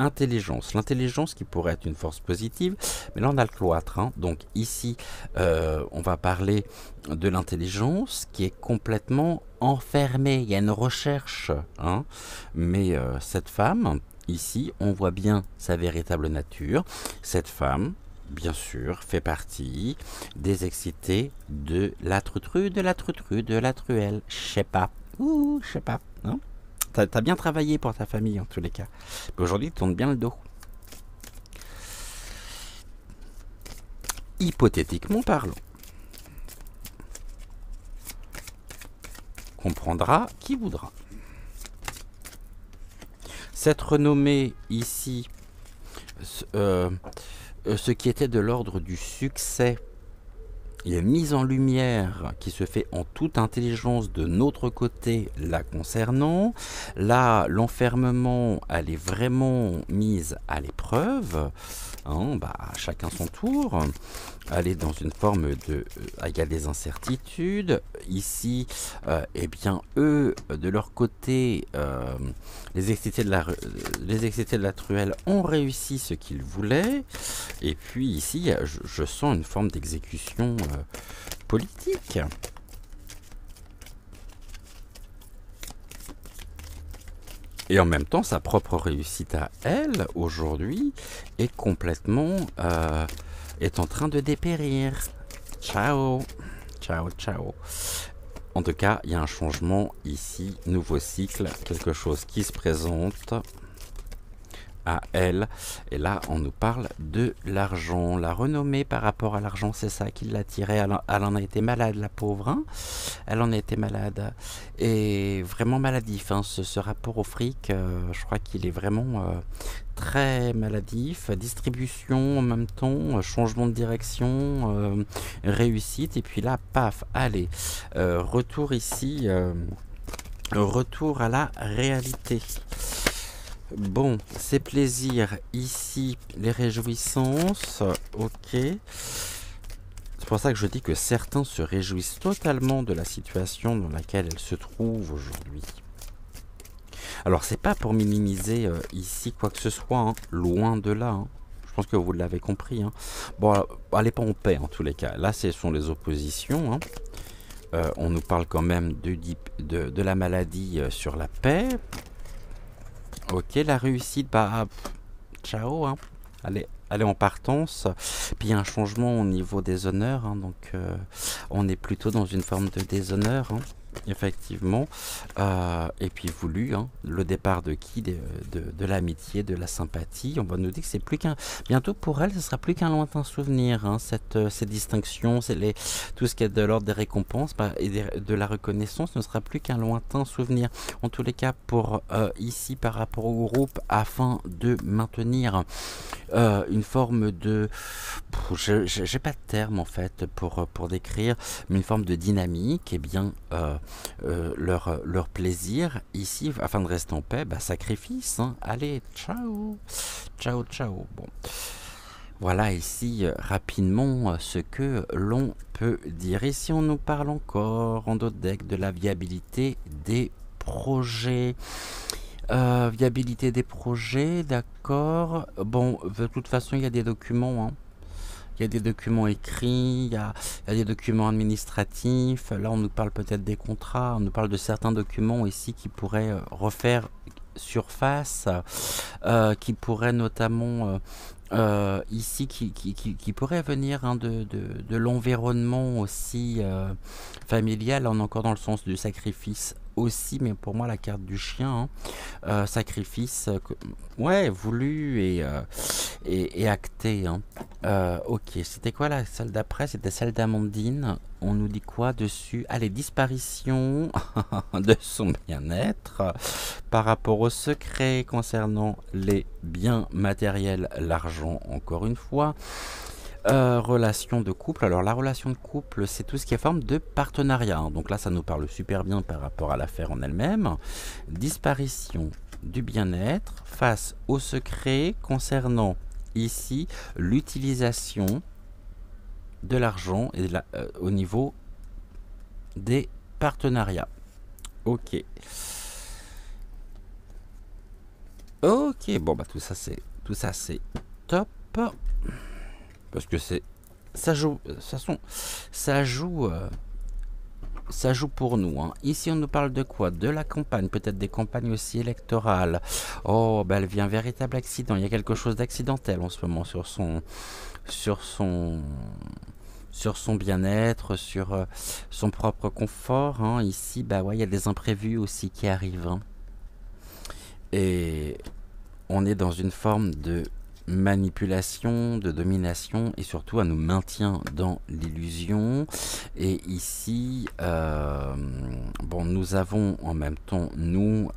Intelligence. L'intelligence qui pourrait être une force positive, mais là on a le cloître, hein. Donc ici on va parler de l'intelligence qui est complètement enfermée. Il y a une recherche, hein. Mais cette femme ici, on voit bien sa véritable nature. Cette femme, bien sûr, fait partie des excités de la trutru, de la truelle. Je sais pas, hein. T'as bien travaillé pour ta famille en tous les cas. Aujourd'hui, tu tournes bien le dos. Hypothétiquement parlant, comprendra qui voudra. Cette renommée ici, ce qui était de l'ordre du succès, il y a une mise en lumière qui se fait en toute intelligence de notre côté la concernant. Là, l'enfermement, elle est vraiment mise à l'épreuve, hein, chacun son tour. Elle est dans une forme de... il y a des incertitudes. Ici, eh bien, eux, de leur côté, les excités de la truelle ont réussi ce qu'ils voulaient. Et puis ici, je sens une forme d'exécution politique. Et en même temps, sa propre réussite à elle, aujourd'hui, est complètement est en train de dépérir. Ciao. Ciao, ciao. En tout cas, il y a un changement ici, nouveau cycle, quelque chose qui se présente à elle. Et là, on nous parle de l'argent. La renommée par rapport à l'argent, c'est ça qui l'attirait. Elle en a été malade, la pauvre. Hein, elle en a été malade. Et vraiment maladif. Hein, ce rapport au fric, je crois qu'il est vraiment très maladif. Distribution en même temps, changement de direction, réussite. Et puis là, paf, allez. Retour ici. Retour à la réalité. Bon, c'est plaisir ici, les réjouissances, ok. C'est pour ça que je dis que certains se réjouissent totalement de la situation dans laquelle elles se trouvent aujourd'hui. Alors, c'est pas pour minimiser ici quoi que ce soit, hein, loin de là. Hein. Je pense que vous l'avez compris. Hein. Bon, elle n'est pas en paix en tous les cas. Là, ce sont les oppositions. Hein. On nous parle quand même de la maladie sur la paix. Ok, la réussite, bah, ciao, hein. Allez en partance. Puis il y a un changement au niveau des honneurs, hein, donc on est plutôt dans une forme de déshonneur, hein, effectivement. Et puis voulu, hein, le départ de qui, de l'amitié, de la sympathie. On va nous dire que c'est plus qu'un... Bientôt pour elle, ce sera plus qu'un lointain souvenir, hein, ces distinctions, tout ce qui est de l'ordre des récompenses et de la reconnaissance ne sera plus qu'un lointain souvenir. En tous les cas, pour ici, par rapport au groupe, afin de maintenir une forme de... J'ai pas de terme en fait pour décrire, mais une forme de dynamique, et bien leur plaisir ici, afin de rester en paix, bah, sacrifice, hein. Allez, ciao, ciao, ciao. Bon, voilà ici rapidement ce que l'on peut dire. Ici on nous parle encore en d'autres decks de la viabilité des projets. Viabilité des projets, d'accord. Bon, de toute façon, il y a des documents. Hein. Il y a des documents écrits, il y a des documents administratifs. Là, on nous parle peut-être des contrats. On nous parle de certains documents ici qui pourraient refaire surface, qui pourraient notamment... ici qui pourrait venir, hein, de l'environnement aussi familial, on est encore dans le sens du sacrifice aussi, mais pour moi la carte du chien, hein, sacrifice ouais, voulu et acté, hein. Ok, c'était quoi la salle d'après? C'était celle d'Amandine. On nous dit quoi dessus? Allez, disparition de son bien-être par rapport au secret concernant les biens matériels, l'argent, encore une fois. Relation de couple. Alors la relation de couple, c'est tout ce qui est forme de partenariat. Donc là, ça nous parle super bien par rapport à l'affaire en elle-même. Disparition du bien-être face au secret concernant ici l'utilisation de l'argent et au niveau des partenariats. Ok. Ok, bon bah tout ça c'est top. Parce que ça joue pour nous, hein. Ici on nous parle de quoi? De la campagne, peut-être des campagnes aussi électorales. Oh, ben elle vit un véritable accident. Il y a quelque chose d'accidentel en ce moment sur son bien-être, sur son propre confort, hein. Ici, bah ouais, il y a des imprévus aussi qui arrivent, hein. Et on est dans une forme de manipulation, de domination, et surtout à nous maintient dans l'illusion. Et ici, bon, nous avons en même temps, nous,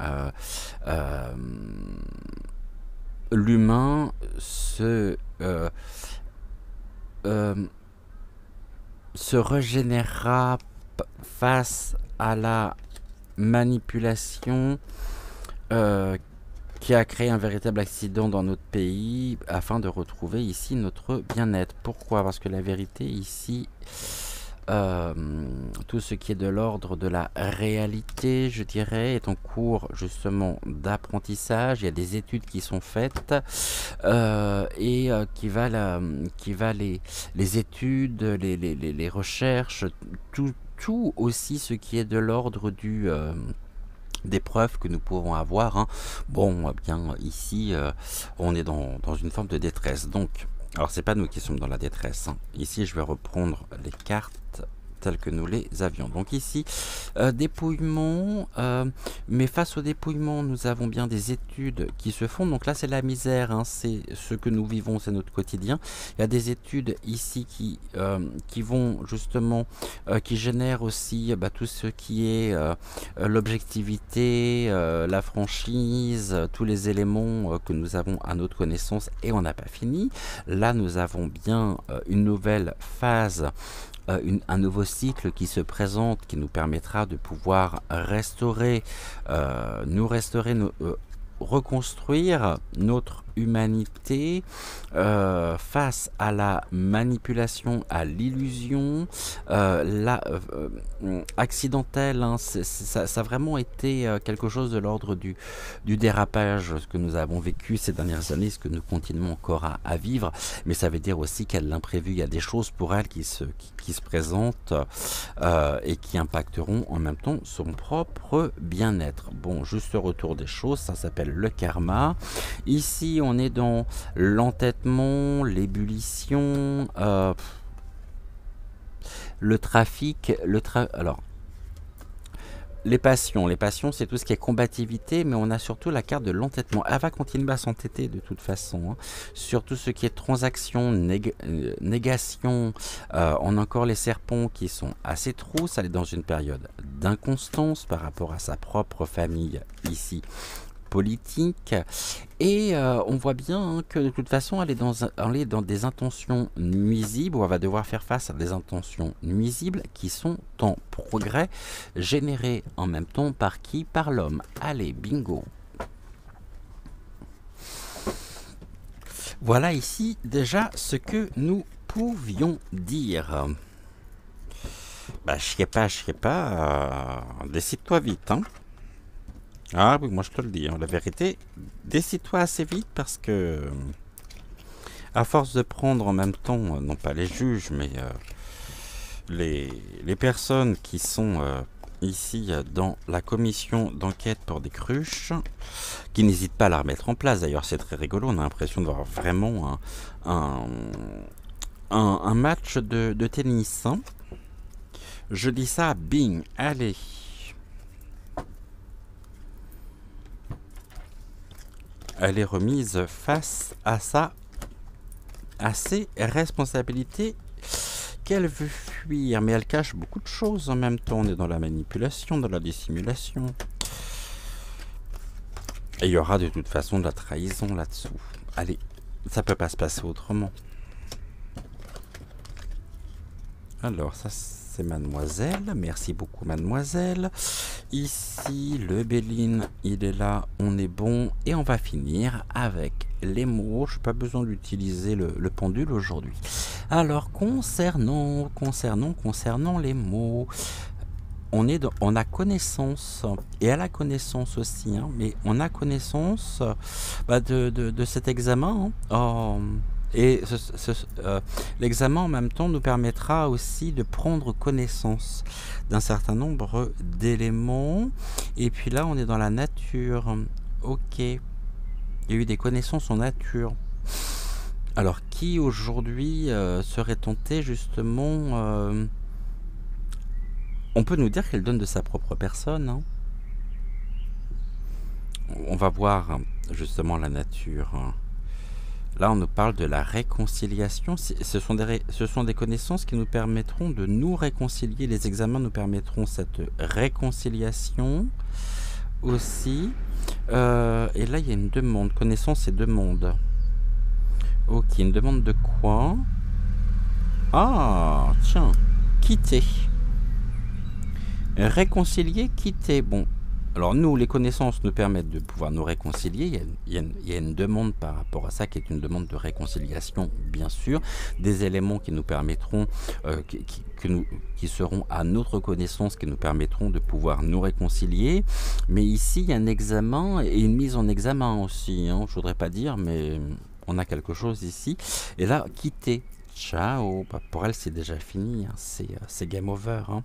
l'humain se régénérera face à la manipulation qui a créé un véritable accident dans notre pays afin de retrouver ici notre bien-être. Pourquoi? Parce que la vérité ici, tout ce qui est de l'ordre de la réalité, je dirais, est en cours justement d'apprentissage. Il y a des études qui sont faites et qui va les études, les recherches, tout aussi ce qui est de l'ordre des preuves que nous pouvons avoir, hein. Bon, bien ici, on est dans une forme de détresse. Donc, Alors, c'est pas nous qui sommes dans la détresse, hein. Ici, je vais reprendre les cartes telles que nous les avions. Donc ici, dépouillement, mais face au dépouillement, nous avons bien des études qui se font. Donc là, c'est la misère, hein, c'est ce que nous vivons, c'est notre quotidien. Il y a des études ici qui vont justement, qui génèrent aussi tout ce qui est l'objectivité, la franchise, tous les éléments que nous avons à notre connaissance, et on n'a pas fini. Là, nous avons bien une nouvelle phase, un nouveau cycle qui se présente, qui nous permettra de pouvoir reconstruire notre humanité face à la manipulation, à l'illusion, accidentelle, hein, ça a vraiment été quelque chose de l'ordre du dérapage, ce que nous avons vécu ces dernières années, ce que nous continuons encore à vivre, mais ça veut dire aussi qu'il y a de l'imprévu, il y a des choses pour elle qui se présentent et qui impacteront en même temps son propre bien-être. Bon, juste retour des choses, ça s'appelle le karma. Ici, on est dans l'entêtement, l'ébullition, le trafic, alors, les passions, c'est tout ce qui est combativité, mais on a surtout la carte de l'entêtement. Elle va continuer à s'entêter de toute façon, hein. Sur tout ce qui est transaction, négation, on a encore les serpents qui sont assez trousses. Elle est dans une période d'inconstance par rapport à sa propre famille ici, politique, et on voit bien, hein, que de toute façon elle est dans des intentions nuisibles, ou elle va devoir faire face à des intentions nuisibles qui sont en progrès, générées en même temps par qui? Par l'homme. Allez, bingo. Voilà ici déjà ce que nous pouvions dire. Je sais pas, décide-toi vite, hein. Ah oui, moi je te le dis, hein, la vérité, décide-toi assez vite, parce que à force de prendre en même temps, non pas les juges, mais les personnes qui sont ici dans la commission d'enquête pour des cruches, qui n'hésitent pas à la remettre en place. D'ailleurs, c'est très rigolo, on a l'impression d'avoir vraiment un match de tennis, hein. Je dis ça, bing, allez. Elle est remise face à ses responsabilités qu'elle veut fuir, mais elle cache beaucoup de choses en même temps. On est dans la manipulation, dans la dissimulation. Et il y aura de toute façon de la trahison là-dessous. Allez, ça peut pas se passer autrement. Alors, ça c'est mademoiselle. Merci beaucoup, mademoiselle. Ici, le Béline, il est là, on est bon. Et on va finir avec les mots. Je n'ai pas besoin d'utiliser le pendule aujourd'hui. Alors, concernant les mots, on a connaissance, et elle a connaissance aussi, hein, mais on a connaissance de cet examen, hein. Et l'examen en même temps nous permettra aussi de prendre connaissance d'un certain nombre d'éléments. Et puis là, on est dans la nature. Ok. Il y a eu des connaissances en nature. Alors, qui aujourd'hui serait tenté justement on peut nous dire qu'elle donne de sa propre personne, hein. On va voir justement la nature. Là, on nous parle de la réconciliation. Ce sont des connaissances qui nous permettront de nous réconcilier. Les examens nous permettront cette réconciliation aussi. Et là, il y a une demande. Connaissance et demande. Ok, une demande de quoi? Ah, tiens. Quitter. Réconcilier, quitter. Bon. Alors nous, les connaissances nous permettent de pouvoir nous réconcilier. Il y a une demande par rapport à ça qui est une demande de réconciliation, bien sûr. Des éléments qui nous permettront, qui seront à notre connaissance, qui nous permettront de pouvoir nous réconcilier. Mais ici, il y a un examen et une mise en examen aussi, hein. Je ne voudrais pas dire, mais on a quelque chose ici. Et là, quitter. Ciao, pour elle c'est déjà fini, hein. C'est game over, hein.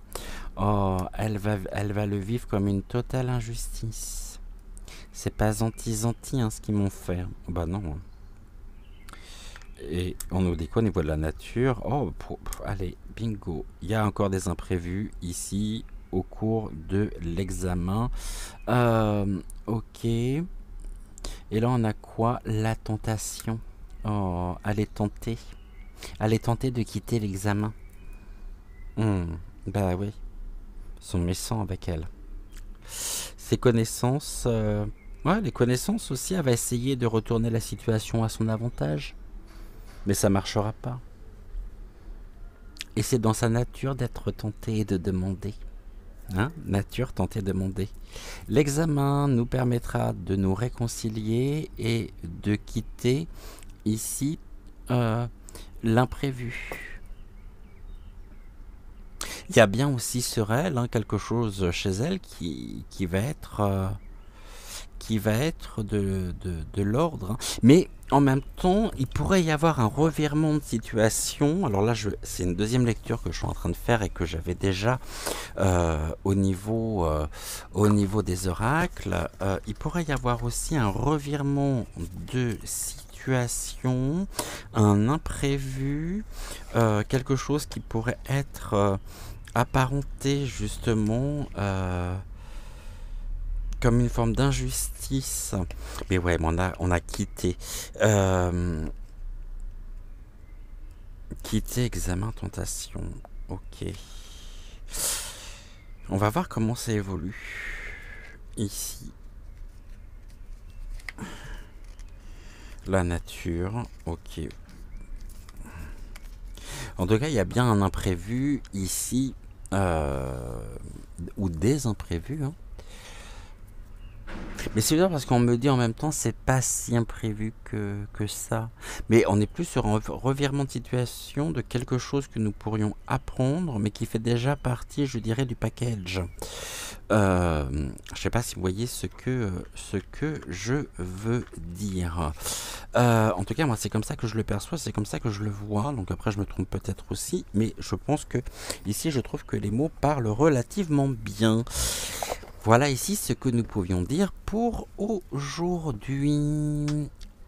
Oh, elle va le vivre comme une totale injustice. C'est pas gentil, hein, ce qu'ils m'ont fait. Bah non. Et on nous dit quoi au niveau de la nature? Oh, allez, bingo. Il y a encore des imprévus ici au cours de l'examen. Ok. Et là, on a quoi? La tentation. Oh, allez tenter. Allez tenter de quitter l'examen. Bah oui. Ils sont méchants avec elle. Ses connaissances... ouais, les connaissances aussi, elle va essayer de retourner la situation à son avantage. Mais ça marchera pas. Et c'est dans sa nature d'être tenté et de demander. Hein? Nature, tenter, demander. L'examen nous permettra de nous réconcilier et de quitter ici l'imprévu. Il y a bien aussi sur elle quelque chose chez elle qui va être de l'ordre. Mais en même temps, il pourrait y avoir un revirement de situation. Alors là, c'est une deuxième lecture que je suis en train de faire et que j'avais déjà au niveau des oracles. Il pourrait y avoir aussi un revirement de situation, un imprévu, quelque chose qui pourrait être apparenté justement comme une forme d'injustice. Mais ouais, on a quitté. Quitter examen tentation. Ok. On va voir comment ça évolue. Ici. La nature. Ok. En tout cas, il y a bien un imprévu ici. Ou des imprévus. Hein. Mais c'est bizarre parce qu'on me dit en même temps c'est pas si imprévu que ça. Mais on est plus sur un revirement de situation de quelque chose que nous pourrions apprendre mais qui fait déjà partie, je dirais, du package. Je sais pas si vous voyez ce que je veux dire. En tout cas, moi c'est comme ça que je le perçois, c'est comme ça que je le vois. Donc après je me trompe peut-être aussi, mais je pense que ici je trouve que les mots parlent relativement bien. Voilà ici ce que nous pouvions dire pour aujourd'hui.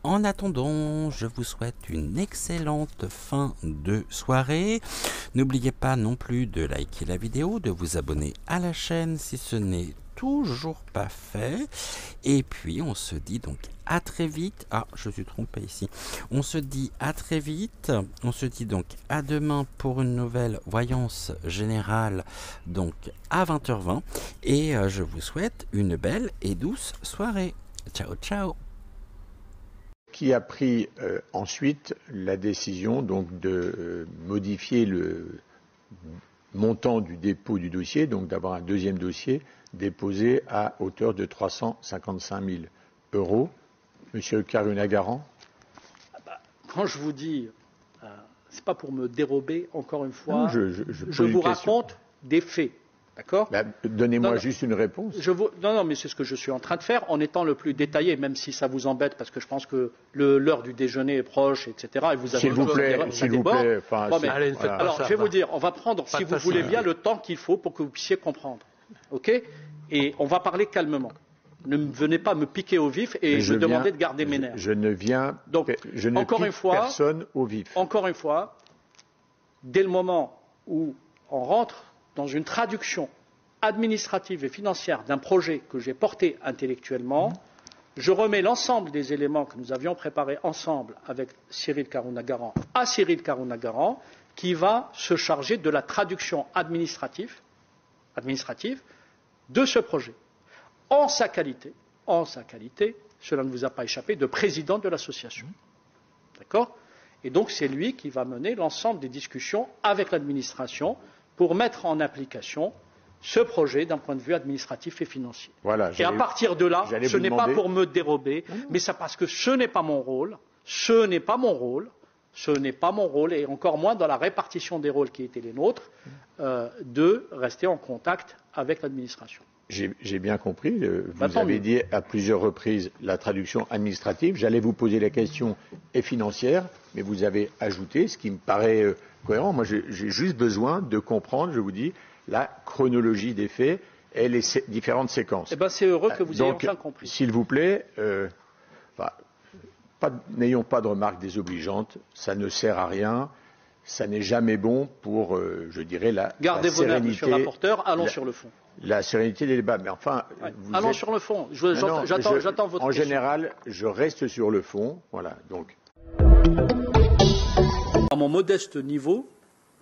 En attendant, je vous souhaite une excellente fin de soirée. N'oubliez pas non plus de liker la vidéo, de vous abonner à la chaîne si ce n'est toujours pas fait. Et puis on se dit donc à très vite. Ah, je suis trompé ici. On se dit à très vite. On se dit donc à demain pour une nouvelle voyance générale, donc à 20h20. Et je vous souhaite une belle et douce soirée. Ciao, ciao. Qui a pris ensuite la décision donc de modifier le montant du dépôt du dossier, donc d'avoir un deuxième dossier déposé à hauteur de 355 000 €. Monsieur Karunagaran. Quand je vous dis, c'est pas pour me dérober, encore une fois, non, je vous raconte des faits. D'accord ? Donnez-moi juste une réponse. Non, mais c'est ce que je suis en train de faire en étant le plus détaillé, même si ça vous embête, parce que je pense que l'heure du déjeuner est proche, etc. Et vous avez s'il vous plaît. Alors, je vais vous dire, on va prendre, si vous voulez bien, le temps qu'il faut pour que vous puissiez comprendre. OK ? Et on va parler calmement. Ne venez pas me piquer au vif et me demander de garder mes nerfs. Je ne pique personne au vif. Encore une fois, dès le moment où on rentre dans une traduction administrative et financière d'un projet que j'ai porté intellectuellement, je remets l'ensemble des éléments que nous avions préparés ensemble avec Cyril Karunagaran à Cyril Karunagaran, qui va se charger de la traduction administrative de ce projet. En sa qualité, cela ne vous a pas échappé, de président de l'association. D'accord ? Et donc c'est lui qui va mener l'ensemble des discussions avec l'administration pour mettre en application ce projet d'un point de vue administratif et financier. Voilà, et à partir de là, ce n'est pas pour me dérober, mais c'est parce que ce n'est pas mon rôle, et encore moins dans la répartition des rôles qui étaient les nôtres, de rester en contact avec l'administration. J'ai bien compris. Vous avez dit à plusieurs reprises la traduction administrative. J'allais vous poser la question et financière, mais vous avez ajouté, ce qui me paraît cohérent. Moi, j'ai juste besoin de comprendre, je vous dis, la chronologie des faits et les différentes séquences. Eh bien, c'est heureux que vous ayez enfin compris. S'il vous plaît, n'ayons pas de remarques désobligeantes, ça ne sert à rien, ça n'est jamais bon pour, je dirais, Gardez vos nerfs, monsieur le rapporteur, allons sur le fond. La sérénité des débats, mais enfin... Ouais. Allons sur le fond, j'attends votre En question. général, je reste sur le fond, voilà, donc... À mon modeste niveau,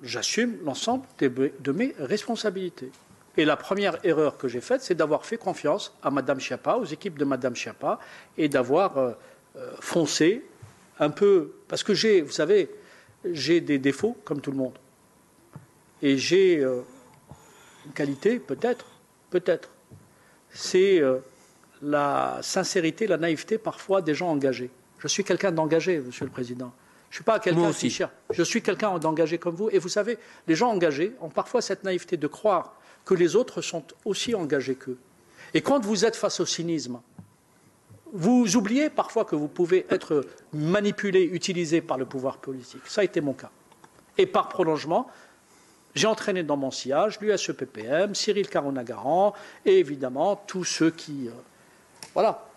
j'assume l'ensemble de mes responsabilités. Et la première erreur que j'ai faite, c'est d'avoir fait confiance à Mme Schiappa, aux équipes de Mme Schiappa, et d'avoir foncé un peu... Parce que vous savez, j'ai des défauts, comme tout le monde. Et j'ai une qualité, peut-être, c'est la sincérité, la naïveté, parfois, des gens engagés. Je suis quelqu'un d'engagé, Monsieur le Président. Je ne suis pas quelqu'un qui cherche. Je suis quelqu'un d'engagé comme vous. Et vous savez, les gens engagés ont parfois cette naïveté de croire que les autres sont aussi engagés qu'eux. Et quand vous êtes face au cynisme, vous oubliez parfois que vous pouvez être manipulé, utilisé par le pouvoir politique. Ça a été mon cas. Et par prolongement, j'ai entraîné dans mon sillage l'USEPPM, Cyril Caron-Agaran et évidemment tous ceux qui... voilà.